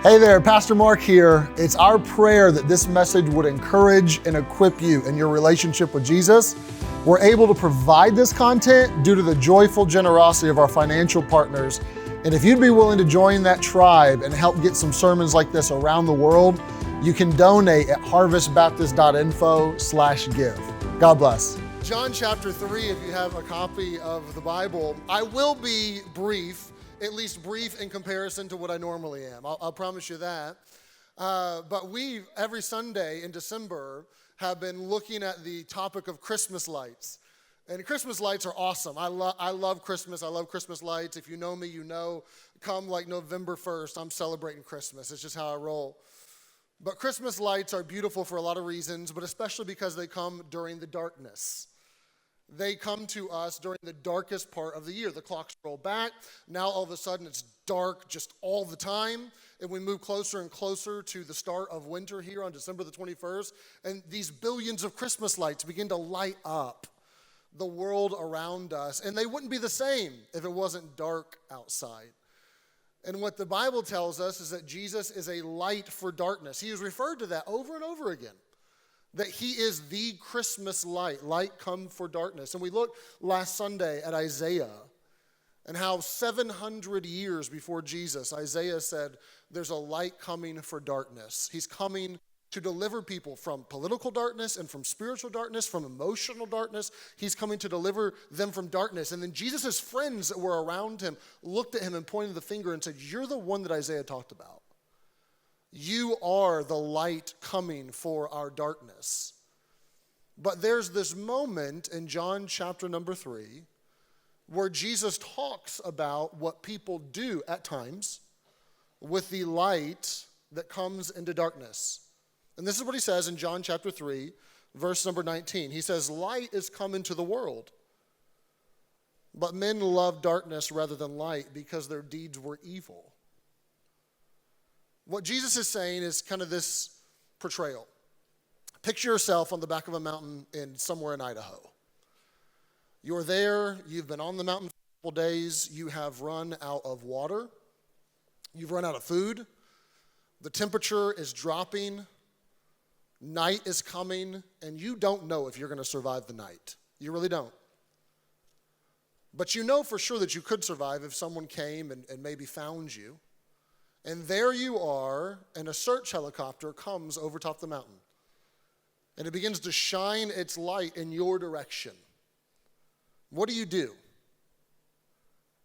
Hey there, Pastor Marc here. It's our prayer that this message would encourage and equip you in your relationship with Jesus. We're able to provide this content due to the joyful generosity of our financial partners. And if you'd be willing to join that tribe and help get some sermons like this around the world, you can donate at harvestbaptist.info/give. God bless. John chapter 3, if you have a copy of the Bible. I will be brief, at least brief in comparison to what I normally am. I'll promise you that. But we, every Sunday in December, have been looking at the topic of Christmas lights. And Christmas lights are awesome. I love Christmas. I love Christmas lights. If you know me, you know, come like November 1st, I'm celebrating Christmas. It's just how I roll. But Christmas lights are beautiful for a lot of reasons, but especially because they come during the darkness. They come to us during the darkest part of the year. The clocks roll back. Now all of a sudden it's dark just all the time. And we move closer and closer to the start of winter here on December the 21st. And these billions of Christmas lights begin to light up the world around us. And they wouldn't be the same if it wasn't dark outside. And what the Bible tells us is that Jesus is a light for darkness. He is referred to that over and over again. That he is the Christmas light come for darkness. And we looked last Sunday at Isaiah and how 700 years before Jesus, Isaiah said, there's a light coming for darkness. He's coming to deliver people from political darkness and from spiritual darkness, from emotional darkness. He's coming to deliver them from darkness. And then Jesus' friends that were around him looked at him and pointed the finger and said, you're the one that Isaiah talked about. You are the light coming for our darkness. But there's this moment in John chapter number 3 where Jesus talks about what people do at times with the light that comes into darkness. And this is what he says in John chapter 3, verse number 19. He says, light is come into the world, but men love darkness rather than light because their deeds were evil. What Jesus is saying is kind of this portrayal. Picture yourself on the back of a mountain somewhere in Idaho. You're there, you've been on the mountain for a couple days, you have run out of water, you've run out of food, the temperature is dropping, night is coming, and you don't know if you're going to survive the night. You really don't. But you know for sure that you could survive if someone came and maybe found you. And there you are, and a search helicopter comes over top the mountain. And it begins to shine its light in your direction. What do?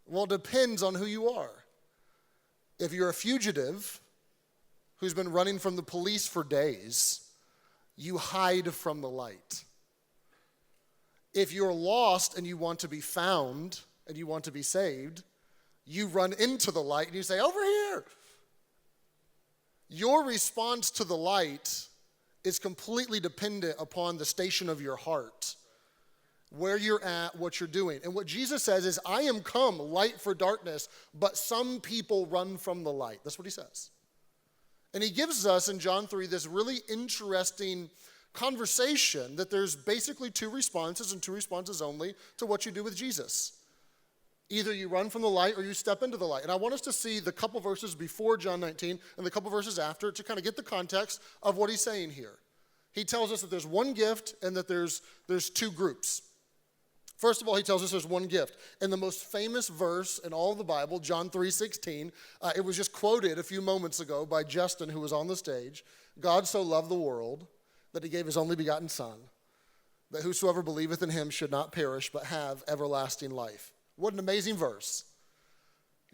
Well, it depends on who you are. If you're a fugitive who's been running from the police for days, you hide from the light. If you're lost and you want to be found and you want to be saved, you run into the light and you say, over here. Your response to the light is completely dependent upon the station of your heart, where you're at, what you're doing. And what Jesus says is, I am come light for darkness, but some people run from the light. That's what he says. And he gives us in John 3 this really interesting conversation that there's basically two responses and two responses only to what you do with Jesus. Either you run from the light or you step into the light. And I want us to see the couple verses before John 19 and the couple verses after to kind of get the context of what he's saying here. He tells us that there's one gift and that there's two groups. First of all, he tells us there's one gift. In the most famous verse in all of the Bible, John 3:16, it was just quoted a few moments ago by Justin, who was on the stage. God so loved the world that he gave his only begotten Son, that whosoever believeth in him should not perish but have everlasting life. What an amazing verse.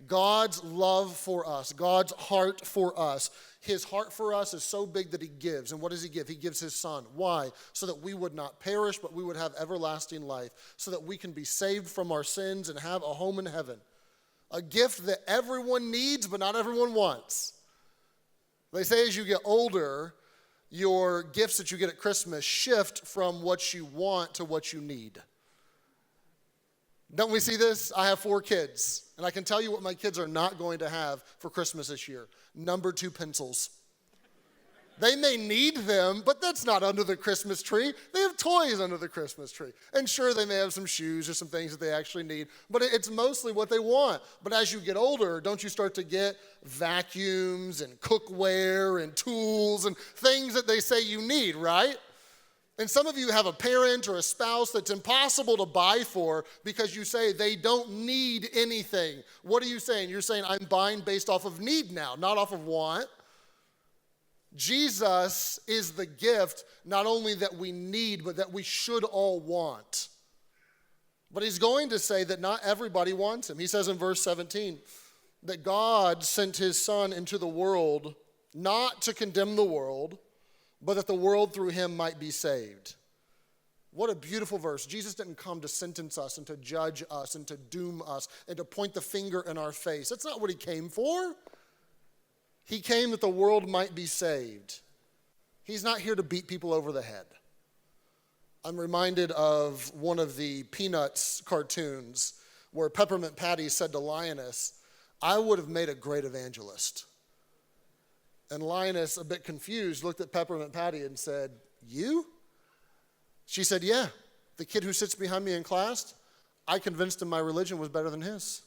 God's love for us, God's heart for us. His heart for us is so big that he gives. And what does he give? He gives his Son. Why? So that we would not perish, but we would have everlasting life. So that we can be saved from our sins and have a home in heaven. A gift that everyone needs, but not everyone wants. They say as you get older, your gifts that you get at Christmas shift from what you want to what you need. Don't we see this? I have 4 kids, and I can tell you what my kids are not going to have for Christmas this year. Number 2 pencils. They may need them, but that's not under the Christmas tree. They have toys under the Christmas tree. And sure, they may have some shoes or some things that they actually need, but it's mostly what they want. But as you get older, don't you start to get vacuums and cookware and tools and things that they say you need, right? And some of you have a parent or a spouse that's impossible to buy for because you say they don't need anything. What are you saying? You're saying I'm buying based off of need now, not off of want. Jesus is the gift not only that we need, but that we should all want. But he's going to say that not everybody wants him. He says in verse 17 that God sent his son into the world not to condemn the world, but that the world through him might be saved. What a beautiful verse. Jesus didn't come to sentence us and to judge us and to doom us and to point the finger in our face. That's not what he came for. He came that the world might be saved. He's not here to beat people over the head. I'm reminded of one of the Peanuts cartoons where Peppermint Patty said to Lioness, "I would have made a great evangelist." And Linus, a bit confused, looked at Peppermint Patty and said, "You?" She said, "Yeah, the kid who sits behind me in class, I convinced him my religion was better than his."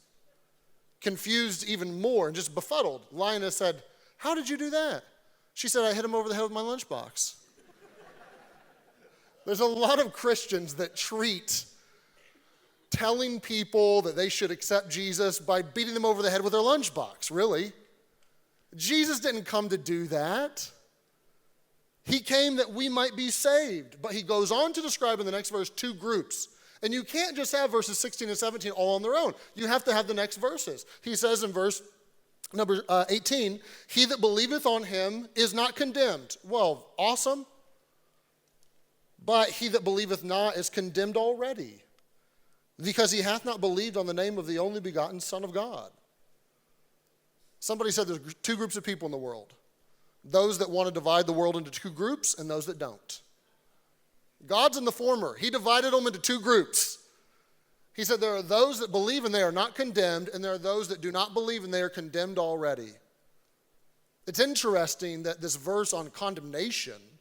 Confused even more and just befuddled, Linus said, "How did you do that?" She said, "I hit him over the head with my lunchbox." There's a lot of Christians that treat telling people that they should accept Jesus by beating them over the head with their lunchbox, really. Jesus didn't come to do that. He came that we might be saved. But he goes on to describe in the next verse two groups. And you can't just have verses 16 and 17 all on their own. You have to have the next verses. He says in verse number 18, "He that believeth on him is not condemned." Well, awesome. "But he that believeth not is condemned already, because he hath not believed on the name of the only begotten Son of God." Somebody said there's two groups of people in the world. Those that want to divide the world into two groups and those that don't. God's in the former. He divided them into two groups. He said there are those that believe and they are not condemned, and there are those that do not believe and they are condemned already. It's interesting that this verse on condemnation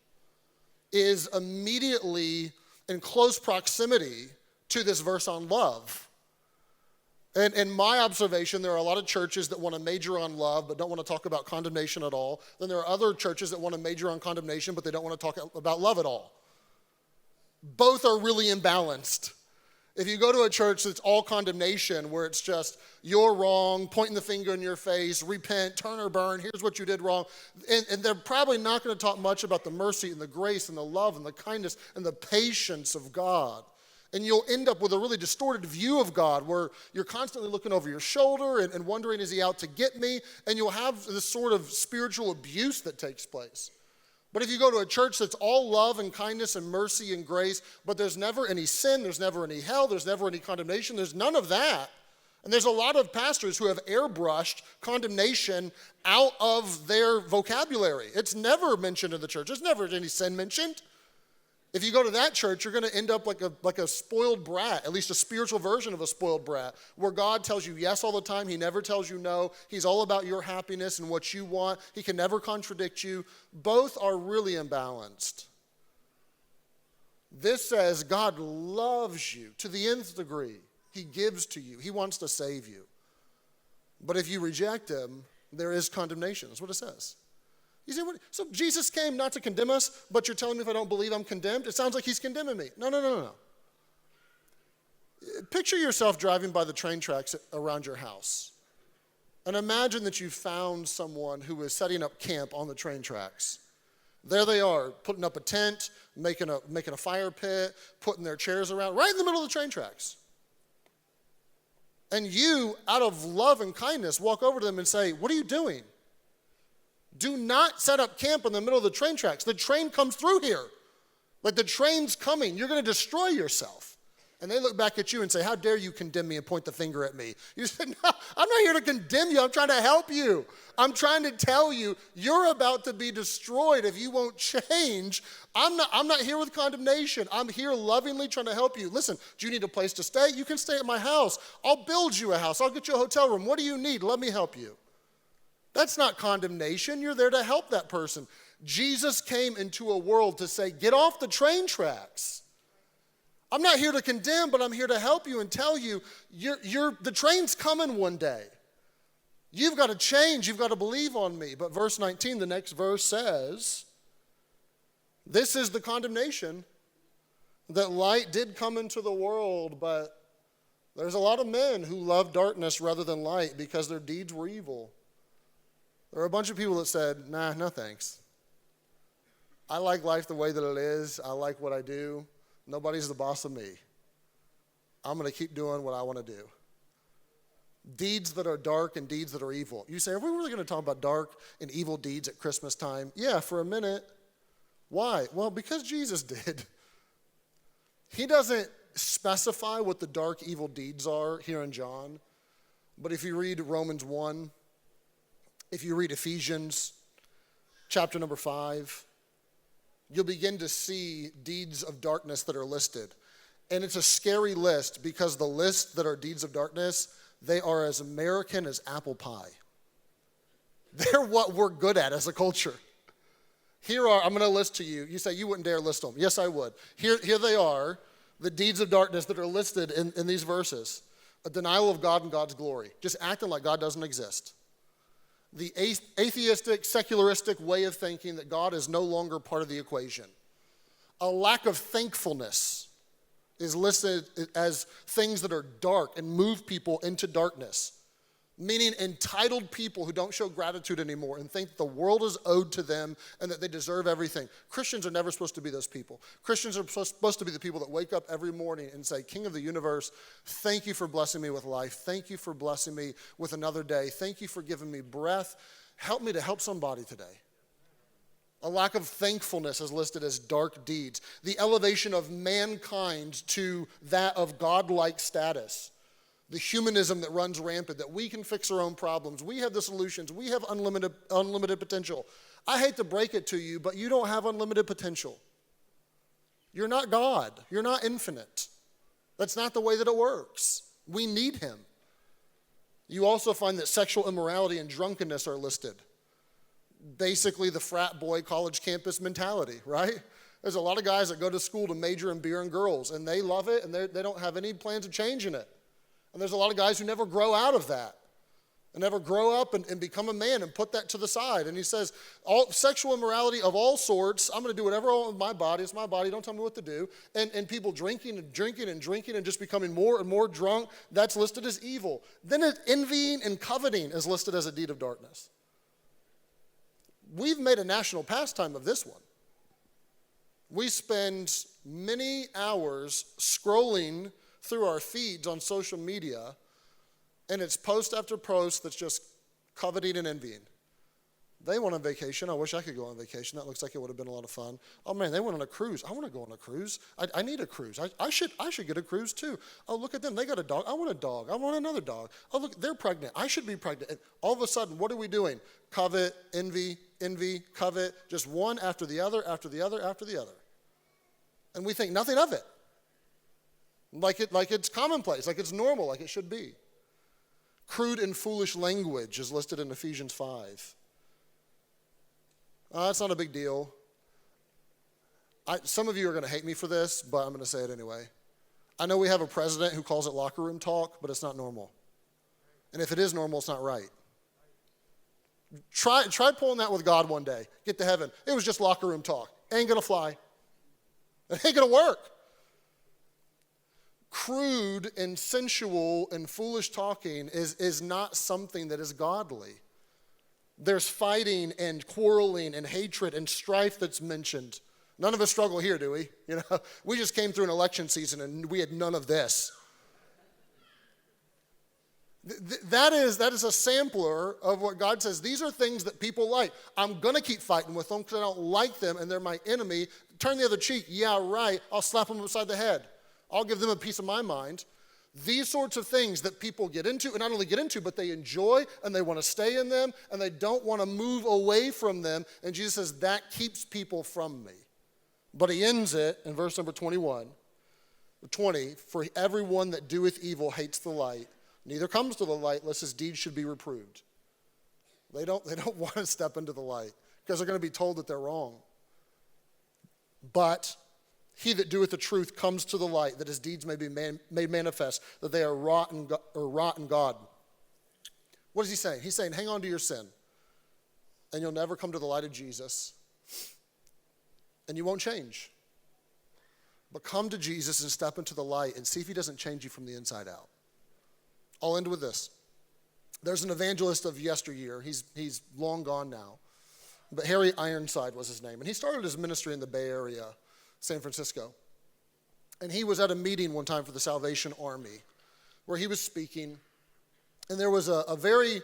is immediately in close proximity to this verse on love. And in my observation, there are a lot of churches that want to major on love but don't want to talk about condemnation at all. Then there are other churches that want to major on condemnation but they don't want to talk about love at all. Both are really imbalanced. If you go to a church that's all condemnation, where it's just, you're wrong, pointing the finger in your face, repent, turn or burn, here's what you did wrong. And they're probably not going to talk much about the mercy and the grace and the love and the kindness and the patience of God. And you'll end up with a really distorted view of God where you're constantly looking over your shoulder and wondering, is he out to get me? And you'll have this sort of spiritual abuse that takes place. But if you go to a church that's all love and kindness and mercy and grace, but there's never any sin, there's never any hell, there's never any condemnation, there's none of that. And there's a lot of pastors who have airbrushed condemnation out of their vocabulary. It's never mentioned in the church. There's never any sin mentioned. If you go to that church, you're going to end up like a spoiled brat, at least a spiritual version of a spoiled brat, where God tells you yes all the time. He never tells you no. He's all about your happiness and what you want. He can never contradict you. Both are really imbalanced. This says God loves you to the nth degree. He gives to you. He wants to save you. But if you reject him, there is condemnation. That's what it says. You say, so Jesus came not to condemn us, but you're telling me if I don't believe I'm condemned? It sounds like he's condemning me. No. Picture yourself driving by the train tracks around your house. And imagine that you found someone who is setting up camp on the train tracks. There they are, putting up a tent, making a fire pit, putting their chairs around, right in the middle of the train tracks. And you, out of love and kindness, walk over to them and say, "What are you doing? Do not set up camp in the middle of the train tracks. The train comes through here. Like the train's coming. You're going to destroy yourself." And they look back at you and say, "How dare you condemn me and point the finger at me?" You said, "No, I'm not here to condemn you. I'm trying to help you. I'm trying to tell you you're about to be destroyed if you won't change. I'm not here with condemnation. I'm here lovingly trying to help you. Listen, do you need a place to stay? You can stay at my house. I'll build you a house. I'll get you a hotel room. What do you need? Let me help you." That's not condemnation. You're there to help that person. Jesus came into a world to say, get off the train tracks. I'm not here to condemn, but I'm here to help you and tell you the train's coming one day. You've got to change. You've got to believe on me. But verse 19, the next verse says, this is the condemnation, that light did come into the world, but there's a lot of men who love darkness rather than light because their deeds were evil. There are a bunch of people that said, nah, no thanks. I like life the way that it is. I like what I do. Nobody's the boss of me. I'm going to keep doing what I want to do. Deeds that are dark and deeds that are evil. You say, are we really going to talk about dark and evil deeds at Christmas time? Yeah, for a minute. Why? Well, because Jesus did. He doesn't specify what the dark, evil deeds are here in John. But if you read Romans 1, if you read Ephesians chapter number 5, you'll begin to see deeds of darkness that are listed. And it's a scary list because the list that are deeds of darkness, they are as American as apple pie. They're what we're good at as a culture. I'm going to list to you. You say you wouldn't dare list them. Yes, I would. Here they are, the deeds of darkness that are listed in these verses. A denial of God and God's glory. Just acting like God doesn't exist. The atheistic, secularistic way of thinking that God is no longer part of the equation. A lack of thankfulness is listed as things that are dark and move people into darkness. Meaning entitled people who don't show gratitude anymore and think that the world is owed to them and that they deserve everything. Christians are never supposed to be those people. Christians are supposed to be the people that wake up every morning and say, King of the universe, thank you for blessing me with life. Thank you for blessing me with another day. Thank you for giving me breath. Help me to help somebody today. A lack of thankfulness is listed as dark deeds. The elevation of mankind to that of godlike status. The humanism that runs rampant, that we can fix our own problems. We have the solutions. We have unlimited potential. I hate to break it to you, but you don't have unlimited potential. You're not God. You're not infinite. That's not the way that it works. We need him. You also find that sexual immorality and drunkenness are listed. Basically the frat boy college campus mentality, right? There's a lot of guys that go to school to major in beer and girls, and they love it, and they don't have any plans of changing it. And there's a lot of guys who never grow out of that and never grow up and become a man and put that to the side. And he says, all sexual immorality of all sorts, I'm going to do whatever I want with my body. It's my body. Don't tell me what to do. And people drinking and just becoming more and more drunk, that's listed as evil. Then envying and coveting is listed as a deed of darkness. We've made a national pastime of this one. We spend many hours scrolling through our feeds on social media, and it's post after post that's just coveting and envying. They went on vacation. I wish I could go on vacation. That looks like it would have been a lot of fun. Oh man, they went on a cruise. I want to go on a cruise. I need a cruise. I should get a cruise too. Oh, look at them. They got a dog. I want a dog. I want another dog. Oh, look, they're pregnant. I should be pregnant. And all of a sudden, what are we doing? Covet, envy, covet, just one after the other, after the other, after the other. And we think nothing of it. Like it's commonplace, like it's normal, like it should be. Crude and foolish language is listed in Ephesians 5. That's not a big deal. Some of you are going to hate me for this, but I'm going to say it anyway. I know we have a president who calls it locker room talk, but it's not normal. And if it is normal, it's not right. Try pulling that with God one day. Get to heaven. It was just locker room talk. Ain't going to fly. It ain't going to work. Crude and sensual and foolish talking is not something that is godly. There's fighting and quarreling and hatred and strife that's mentioned. None of us struggle here, do we? We just came through an election season and we had none of this. That is a sampler of what God says. These are things that people like. I'm going to keep fighting with them because I don't like them and they're my enemy. Turn the other cheek. Yeah, right. I'll slap them upside the head. I'll give them a piece of my mind. These sorts of things that people get into, and not only get into, but they enjoy and they want to stay in them and they don't want to move away from them. And Jesus says, that keeps people from me. But he ends it in verse number 20. For everyone that doeth evil hates the light, neither comes to the light lest his deeds should be reproved. They don't want to step into the light because they're going to be told that they're wrong. But he that doeth the truth comes to the light, that his deeds may be made manifest, that they are wrought in God. What is he saying? He's saying, hang on to your sin, and you'll never come to the light of Jesus, and you won't change. But come to Jesus and step into the light and see if he doesn't change you from the inside out. I'll end with this. There's an evangelist of yesteryear. He's long gone now. But Harry Ironside was his name. And he started his ministry in the Bay Area, San Francisco. And he was at a meeting one time for the Salvation Army where he was speaking. And there was a very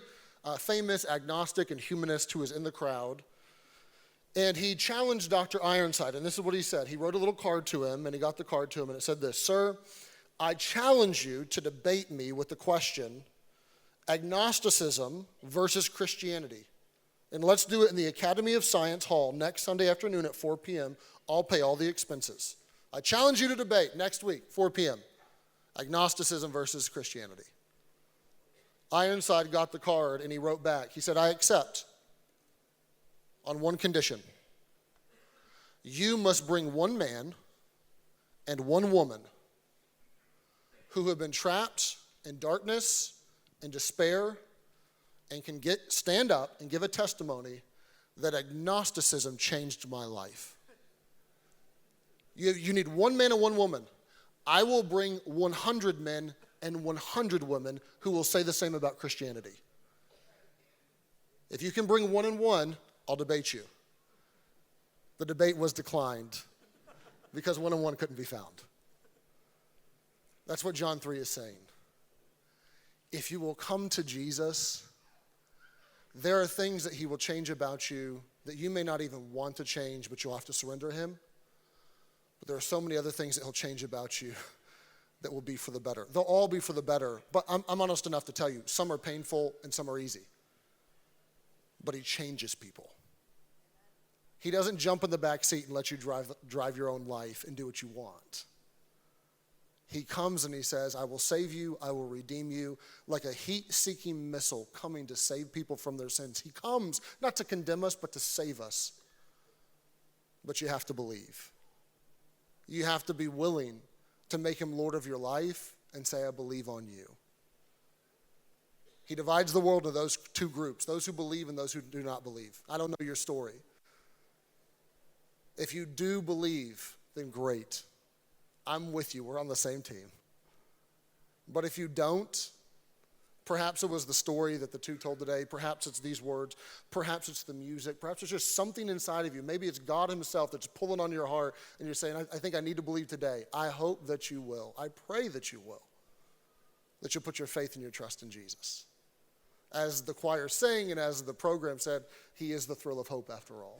famous agnostic and humanist who was in the crowd. And he challenged Dr. Ironside. And this is what he said. He wrote a little card to him, and he got the card to him. And it said this: "Sir, I challenge you to debate me with the question, agnosticism versus Christianity. And let's do it in the Academy of Science Hall next Sunday afternoon at 4 p.m. I'll pay all the expenses. I challenge you to debate next week, 4 p.m. Agnosticism versus Christianity." Ironside got the card, and he wrote back. He said, "I accept on one condition. You must bring one man and one woman who have been trapped in darkness and despair and can stand up and give a testimony that agnosticism changed my life. You need one man and one woman. I will bring 100 men and 100 women who will say the same about Christianity. If you can bring one and one, I'll debate you." The debate was declined because one and one couldn't be found. That's what John 3 is saying. If you will come to Jesus, there are things that he will change about you that you may not even want to change, but you'll have to surrender to him. But there are so many other things that he'll change about you that will be for the better. They'll all be for the better, but I'm honest enough to tell you, some are painful and some are easy. But he changes people. He doesn't jump in the back seat and let you drive your own life and do what you want. He comes and he says, "I will save you, I will redeem you," like a heat-seeking missile coming to save people from their sins. He comes not to condemn us, but to save us. But you have to believe. You have to be willing to make him Lord of your life and say, "I believe on you." He divides the world into those two groups, those who believe and those who do not believe. I don't know your story. If you do believe, then great. I'm with you. We're on the same team. But if you don't, perhaps it was the story that the two told today. Perhaps it's these words. Perhaps it's the music. Perhaps it's just something inside of you. Maybe it's God himself that's pulling on your heart and you're saying, I think I need to believe today. I hope that you will. I pray that you will. That you'll put your faith and your trust in Jesus. As the choir sang and as the program said, he is the thrill of hope after all.